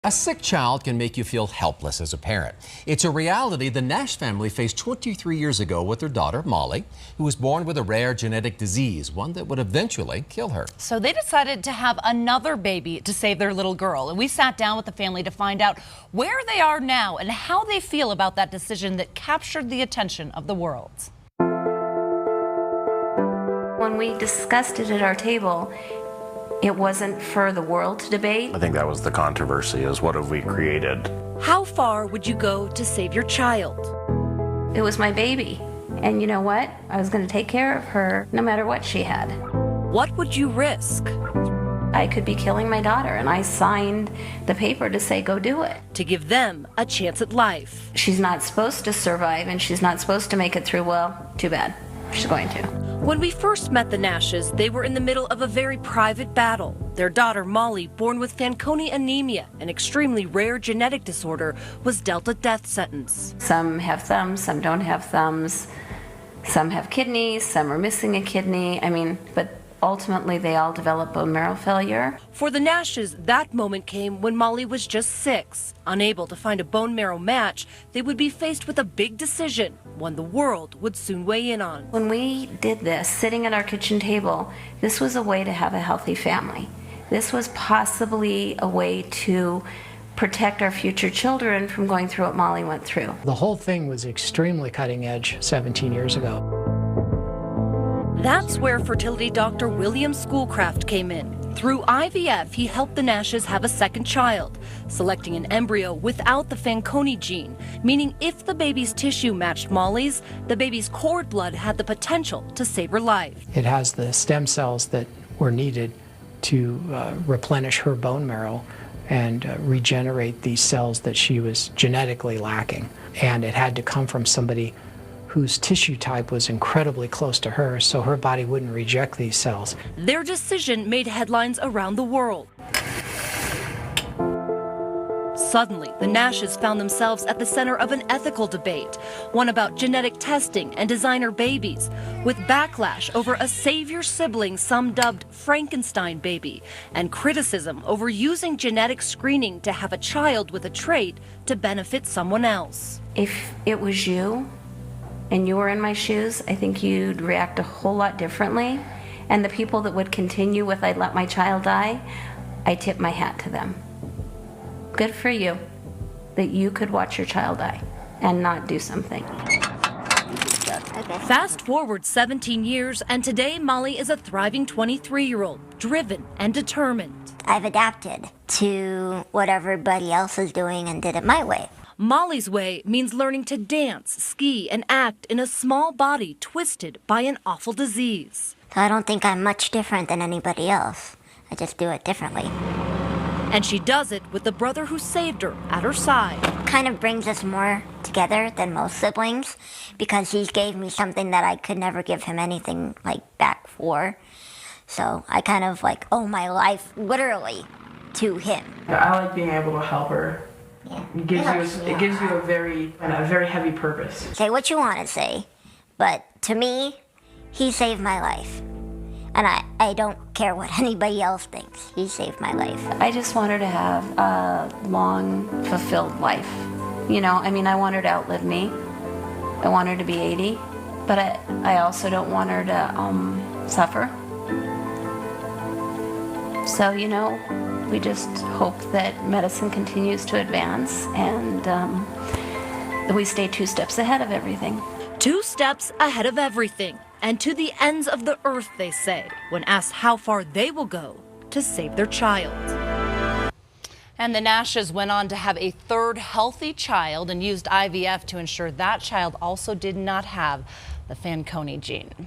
A sick child can make you feel helpless as a parent. It's a reality the Nash family faced 23 years ago with their daughter, Molly, who was born with a rare genetic disease, one that would eventually kill her. So they decided to have another baby to save their little girl. And we sat down with the family to find out where they are now and how they feel about that decision that captured the attention of the world. When we discussed it at our table, it wasn't for the world to debate. I think that was the controversy, is what have we created? How far would you go to save your child? It was my baby. And you know what? I was going to take care of her no matter what she had. What would you risk? I could be killing my daughter, and I signed the paper to say, go do it. To give them a chance at life. She's not supposed to survive, and she's not supposed to make it through. Well, too bad. She's going to. When we first met the Nashes, they were in the middle of a very private battle. Their daughter, Molly, born with Fanconi anemia, an extremely rare genetic disorder, was dealt a death sentence. Some have thumbs, some don't have thumbs. Some have kidneys, some are missing a kidney. But ultimately they all develop bone marrow failure. For the Nashes, that moment came when Molly was just 6. Unable to find a bone marrow match, they would be faced with a big decision, one the world would soon weigh in on. When we did this, sitting at our kitchen table, this was a way to have a healthy family. This was possibly a way to protect our future children from going through what Molly went through. The whole thing was extremely cutting edge 17 years ago. That's where fertility doctor William Schoolcraft came in. Through IVF, he helped the Nashes have a second child, selecting an embryo without the Fanconi gene, meaning if the baby's tissue matched Molly's, the baby's cord blood had the potential to save her life. It has the stem cells that were needed to replenish her bone marrow and regenerate these cells that she was genetically lacking. And it had to come from somebody whose tissue type was incredibly close to hers, so her body wouldn't reject these cells. Their decision made headlines around the world. Suddenly, the Nashes found themselves at the center of an ethical debate, one about genetic testing and designer babies, with backlash over a savior sibling some dubbed Frankenstein baby, and criticism over using genetic screening to have a child with a trait to benefit someone else. If it was you, and you were in my shoes, I think you'd react a whole lot differently. And the people that would continue with I'd let my child die, I tip my hat to them. Good for you that you could watch your child die and not do something. Fast forward 17 years, and today Molly is a thriving 23-year-old, driven and determined. I've adapted to what everybody else is doing and did it my way. Molly's way means learning to dance, ski, and act in a small body twisted by an awful disease. So I don't think I'm much different than anybody else. I just do it differently. And she does it with the brother who saved her at her side. Kind of brings us more together than most siblings, because he gave me something that I could never give him anything back for. So I kind of owe my life literally to him. I like being able to help her. Yeah. It gives you a very heavy purpose. Say what you want to say, but to me, he saved my life. And I don't care what anybody else thinks. He saved my life. I just want her to have a long, fulfilled life. I want her to outlive me. I want her to be 80, but I also don't want her to suffer. So, we just hope that medicine continues to advance and that we stay 2 steps ahead of everything. 2 steps ahead of everything, and to the ends of the earth, they say, when asked how far they will go to save their child. And the Nashes went on to have a third healthy child and used IVF to ensure that child also did not have the Fanconi gene.